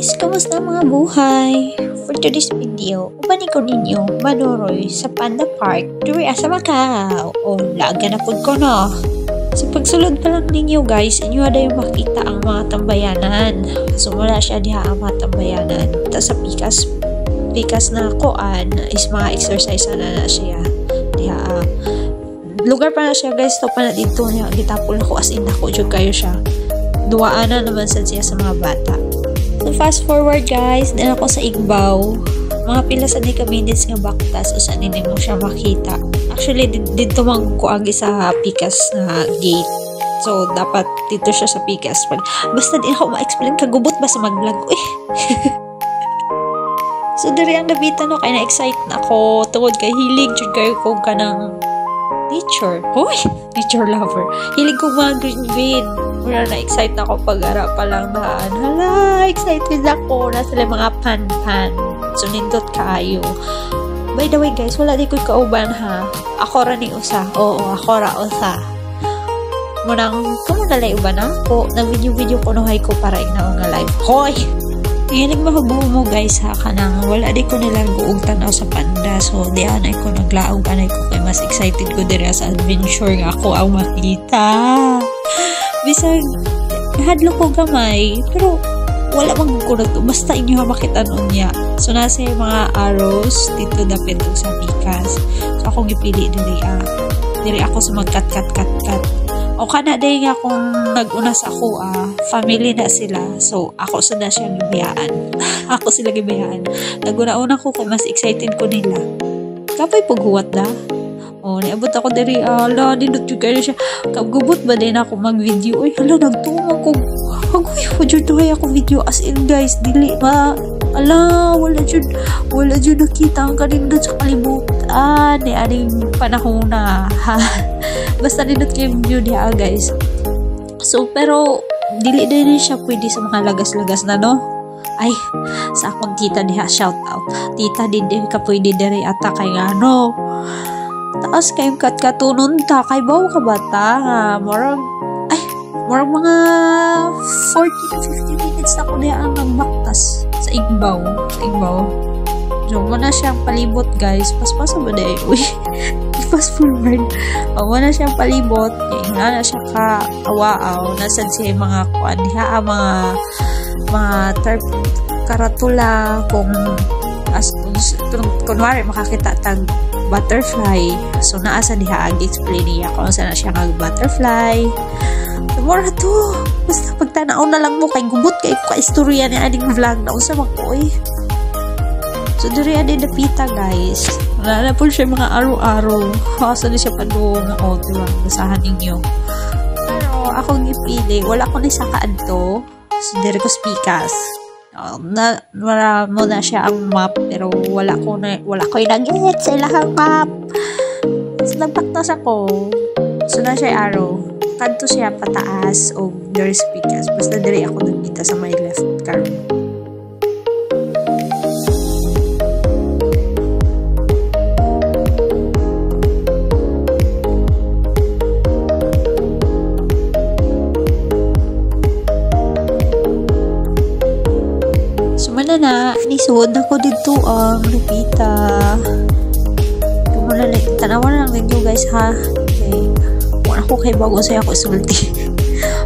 guys! Kamusta mga buhay? For today's video, ubanin ko ninyo manuroy sa Panda Park diri sa Macau. O, laga na po ko no. Sa pagsulod pa lang ninyo guys, inyo ada yung makita ang mga tambayanan. So mula siya diha ang mga tambayanan. Tapos sa pikas na koan is mga exercise na siya. Diha lugar pa na siya guys, to pa na dito niya. Gitapol ako as in ako jud kayo siya. Duwaan na naman siya sa mga bata. So fast forward guys, din ako sa Igbaw. Mga pila sa di minutes nga baktas o saan hindi mo siya makita. Actually, dito magkuagi sa pikas na gate. So, dapat dito siya sa pikas. Basta din ako ma-explain, kagubot ba sa mag-vlog? So, dari ang nabita no, kaya na-excite na ako. Tungod kay hilig, jud kayo ko ka ng nature. Hoy! Nature lover. Hilig ko mga green. Mura na-excite na ako pag-ara pa lang na hala, excited ako na sila mga pan-pan. So, nindot kayo. By the way guys, wala di ko'y kauban ha. Ako ra ni usa. Oo, ako ra usa. Munang, kamo nalay uban ako. Nag-video ko nuhay ko para ignaw nga live. Hoy! Ngayon mahubo mo guys ha, kanang wala di ko nilang guog tanaw sa Panda. So, di anay ko naglaog, anay ko kay mas excited ko diri sa adventure nga ako ang makita. Bisag, hadlo ko gamay, pero wala magkukunod to. Basta inyo makita noon niya. So, nasa yung mga arrows dito dapit sa pikas. So, akong gipili diri ako sa magkat-kat-kat-kat. O kana day nga kung nag-una sa ako, family na sila. So, ako na siya gibiyaan. Ako sila gibiyaan. Naguna-una ko kung mas excited ko nila. Kapay paghuwat na. O, niabot ako diri, ala, dinot yung kayo siya. Kagubot ba din ako mag-video? Ay, hala, nagtunga ko. Hagoy, wajuduhay ako video. As in, guys, dili ba? Ala, wala dyan nakita ang kanindot sa kalibutan. Ni aning panahon na, ha? Basta dinot kayo video niya, guys. So, pero, dili din siya pwede sa mga lagas-lagas na, no? Ay, sa akong tita diha, shout out. Tita, din ka pwede diri ata kay ano. Taas kayong katkatunon ta, kay bawa ka bata, morang mga 40 to 50 minutes na ko niya ang nagbaktas sa Igbaw. So, wala siyang palibot guys, paspasa ba day? Uy, fast forward. Wala siyang palibot, nga na siya ka-awaaw, nasad siya mga kuan diha, mga karatula, kung kunwari makakita tag butterfly. So, naasa diha ag-explain niya kung saan na siya mag-butterfly. Mura to. Basta pagtanaw na lang mo kay gubot kay ka-istorya ni ading vlog na unsa magkoy. So, diri ading napita guys. Wala na po siya mga araw-araw. Asa na siya pa doon. O, diba? Basahan ninyo. Pero, akong ipili. Wala ko ni sa kaadto. So, diri ko spikas. Wala mo na siya ang map, pero wala ko nag-get sa ilahang map. So, nagpaktas ako. So, na siya arrow. Kanto siya pataas o there is pikas. Basta diri ako nagkita sa my left card. Na nisuod ako dito ang Lupita. Kumuna tanawan lang ninyo guys ha. Okay. Kung ako kay bago sa'yo ako isulti.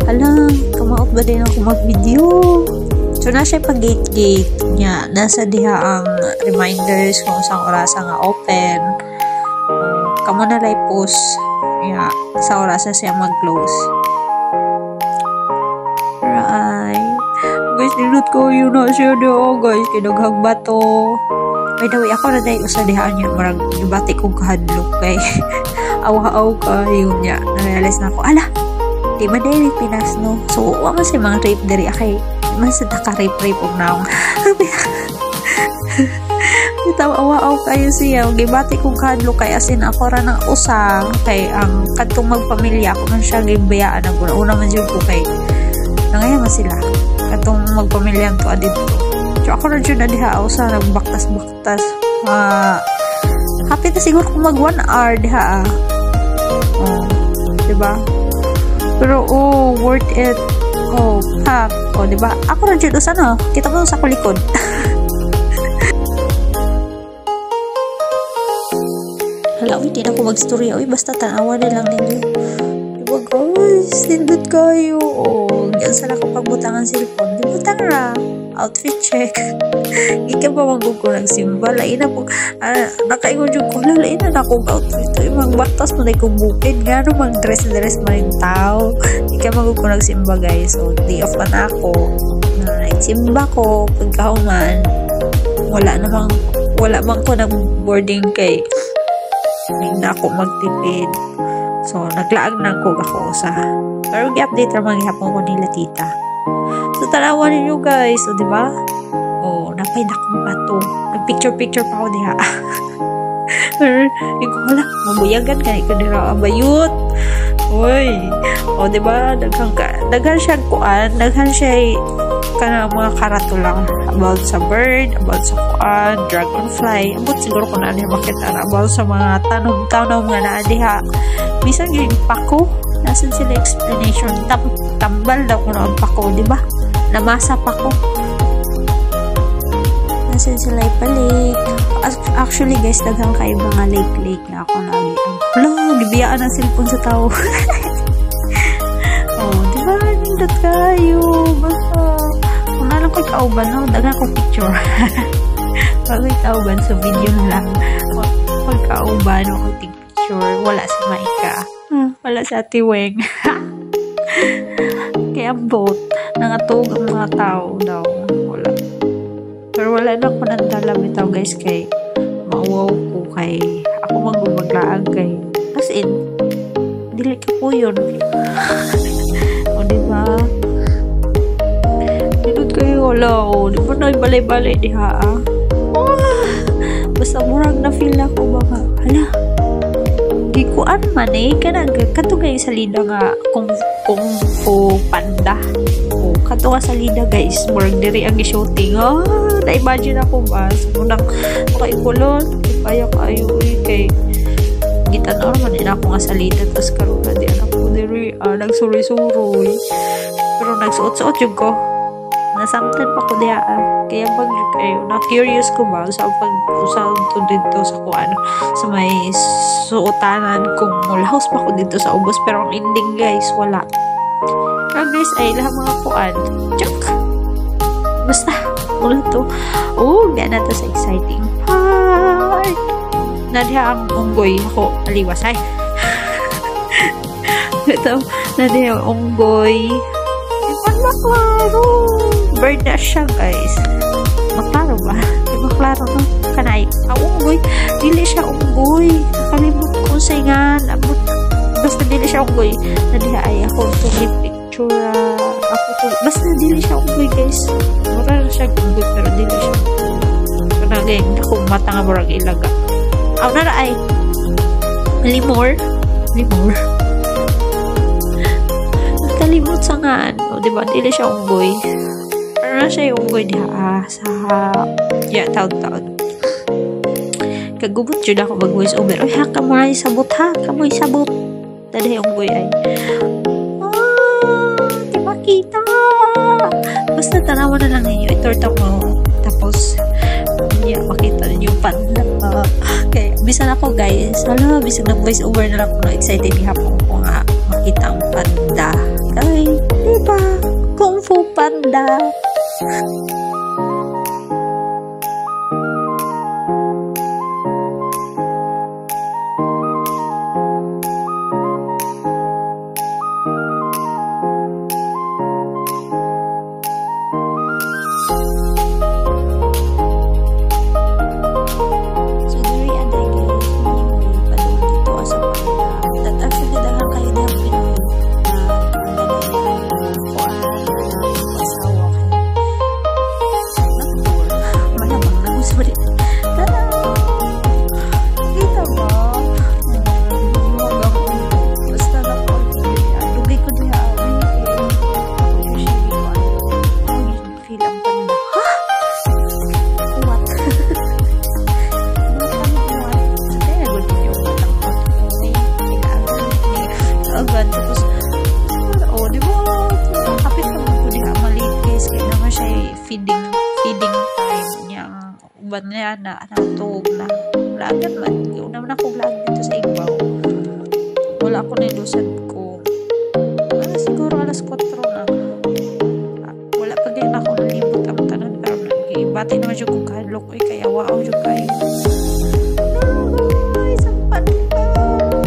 Alam, kamaot ba din ako mag-video? So, nasa pa gate niya. Nasa diha ang reminders kung saan orasa nga open. Kamo na lay post niya sa orasa siya mag-close. Guys, dinot ko yun na siya do guys, kinughag bato. By the way, ako na dahil usadihaan niya, marang ibati kong kahadlok kay awa-aw ka yun niya. Narealize na ako, ala, di ba dahil Pinas no? So, wala si mga rape dari akay, mas naka-rape og naong. Itaw, awa-aw kayo siya, gibati kong kahadlok kay asin ako ra ng usa, kay ang katong magpamilya, ako man siya gibayaan ang una man yun ko kay nangayaman sila. Katong magpamilyang to adito. So, ako na dyan na diha sa nagbaktas-baktas. Happy na siguro kung mag 1 hour diha. Diba? Pero, worth it. Oh, ha. O, diba? Ako rin dyan, ano? Kita mo sa kulikod. Hala, hindi na ako mag-story. Uy, basta tanawa na lang ninyo. Diba, guys? Nindot kayo. O, yan sana ko pagbutangan cellphone. Dibutang ra. Outfit check. Ika ba magugko nagsimba? Lain na po. Nakaingon yung ko. Lain na akong outfit. Imang batas mo na ikong bukid. Nga no, mag-dress man yung tao. Ika magugko nagsimba, guys. So, day off pa na ako. Nagsimba ko. Pagkahuman. Wala man ko nag-boarding kay hindi na ako magtipid. So, naglaag na ako sa pero i-update naman ihapon ko nila tita. So, tanawan ninyo guys. So, diba? Oh, napay na akong bato. Nag-picture pa ako diha. Ikaw wala, mabuyagan ka. Ikaw nila abayot. Uy. O, diba? Daghan siya kuan. Daghan siya kanang mga karatula about sa bird, about sa kuan, dragonfly. Abot siguro ko na makita about sa mga tanom nga na diha. Bisan yung pako. Nasan sila explanation? Tambal daw ko na ang pako, diba? Namasa pako. Nasan sila ipalik. Actually guys, daghang kayo mga lake na ako lagi. Wala, gibiyaan ang cellphone sa tao. Oh, diba? Nindot kayo. Basta. Kung nalang ko'y kauban, no? Daghang akong picture. Pag ko'y kauban sa video na lang. Pag kauban, ako picture. Wala sa Maika. Wala sa Tiweng. Kaya bot. Nangatog ang mga tao daw. Wala. Pero wala na ako nandala bitaw guys kay mauwaw ko kay ako maglaag kay as in dili ka po yun. O diba? Dinod kayo wala o. Di ba na balay-balay diha basta murag na feel ako baka hala gikuan man kanang kato kay salida nga kung fu panda o kato nga salida guys murag diri ang shooting na-imagine ako ba unang makaikulon kaya kayo kay gitanaw man din ako nga salida tapos karon na di anak ko diri nagsuri-suroy pero nagsuot-suot yung ko nasamtan pa ko diya kaya pag kayo na-curious ko ba sa pag-usal to dito sa kuan sa may suotanan kung mulahos pa ko dito sa ubos pero ang ending guys wala pero guys ay lahat mga kuan joke basta wala to gana to sa exciting part nadiha ang unggoy ako aliwas ay ito nadiha ang unggoy maklaro bird na siya guys maklaro ba? Di maklaro no? Kanay unggoy dili siya unggoy nakalimot ko sa ingan basta dili siya unggoy nadiha ay ako to picture ako to basta dili siya unggoy guys mura siya unggoy pero dili siya kanagay akong mata nga barag ilaga nara ay limor kalimot sa nga diba dili siya unggoy pero na siya yung unggoy diha sa taon kagubot jud ako mag voice over oy ha kamoy sabot dali yung unggoy ay di makita basta tanawan na lang ninyo itorta mo tapos makita ninyo yung panda kaya bisan ako guys bisan nag voice over na lang ako excited ihapon ko nga makita ang panda ay diba Kung Fu Panda agad. Tapos, di ba? Kapit ka uban niya na natog na vlogan man. Yung naman ako vlog dito sa Igbaw. Wala ako na ilusad ko. Siguro alas 4 na. Wala pa din ako nalibot ang tanan. Pero nag-ibati naman siya kung kahadlok. Kaya wow siya kayo. Guys, ang panda.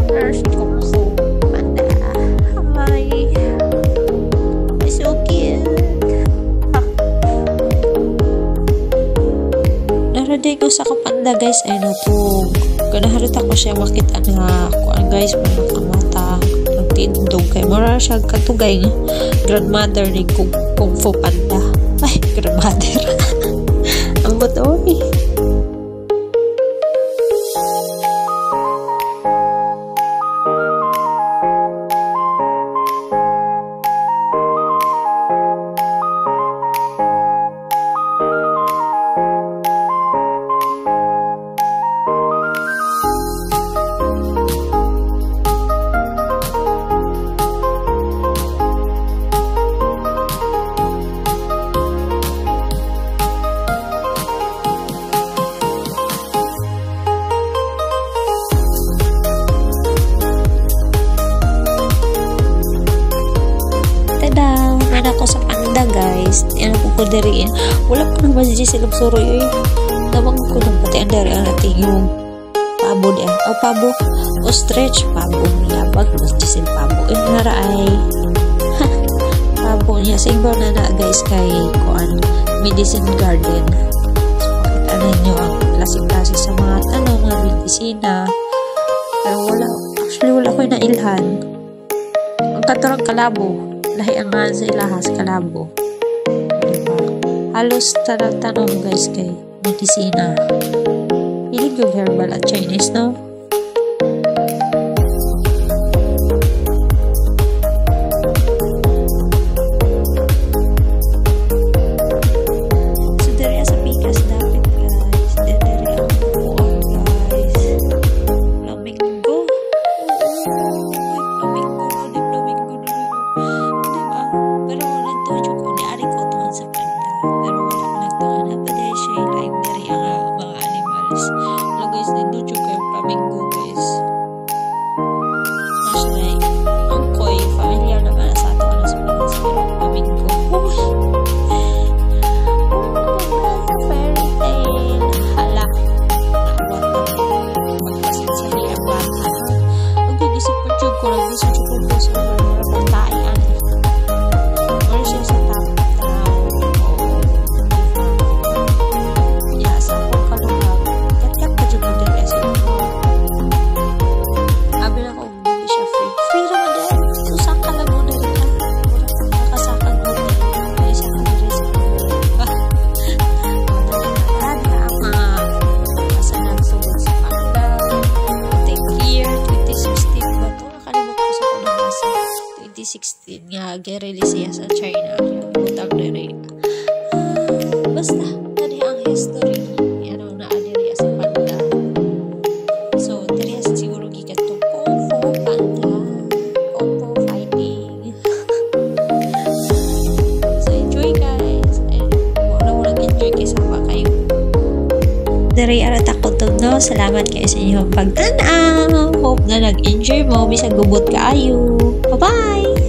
Nurse ko po. Panda. Hi. It's so cute. Naraday ko sa kapanda guys ay natog. Ganaharit ako siya makita na kuan guys panakamata nagtindog kay mura siya katugay grandmother ni Kung Fu Panda. Ay, grandmother. Ang buto eh. Ako sa panda guys, yan ako ko diriin. Wala pa naman si silog suro yun. Tawag ko lang pati ang dari ang natin yung pabo diyan. O pabo, ostrich, pabo niya. Bag mas jisil pabo. Nara ay pabo niya. Sa iba na guys kay kuan medicine garden. So, makita ninyo ang lasing-lasing sa mga mga medisina. Pero actually wala ko yung nailhan. Ang katarang kalabo. Lahi ang nga sa ilahas kalabo. Diba? Halos tanong guys kay medisina. Hilig yung herbal at Chinese, no? So, dari sa pikas dapat guys. Dari ang buwan guys. Flamingo. Flamingo. Pero wala to ko ni ari ko tuhan sa panda. Pero wala ko nagtuhan na pa dahil siya live dari ang mga animals. Wala guys, nandun yung kayo flamingo guys. Mas like, ang koi, familiar naman sa ato ano sa Pinas. Pero flamingo. Fairy tale. Hala. Naabot na. Magpasin sa niya bata. Mag-iisip ko dyan ko lang gusto ko sa mga pagkain. Nga gi-release siya sa China butang diri basta tadi ang history yan ang naadiri sa panda. So diri siguro gikat to Kung Fu Panda, Kung Fu fighting. So enjoy guys, wala enjoy kay sama kayo diri arat ako to no. Salamat kayo sa inyong pagtanaw. Hope na nag-enjoy mo bisag gubot kaayo. Bye bye.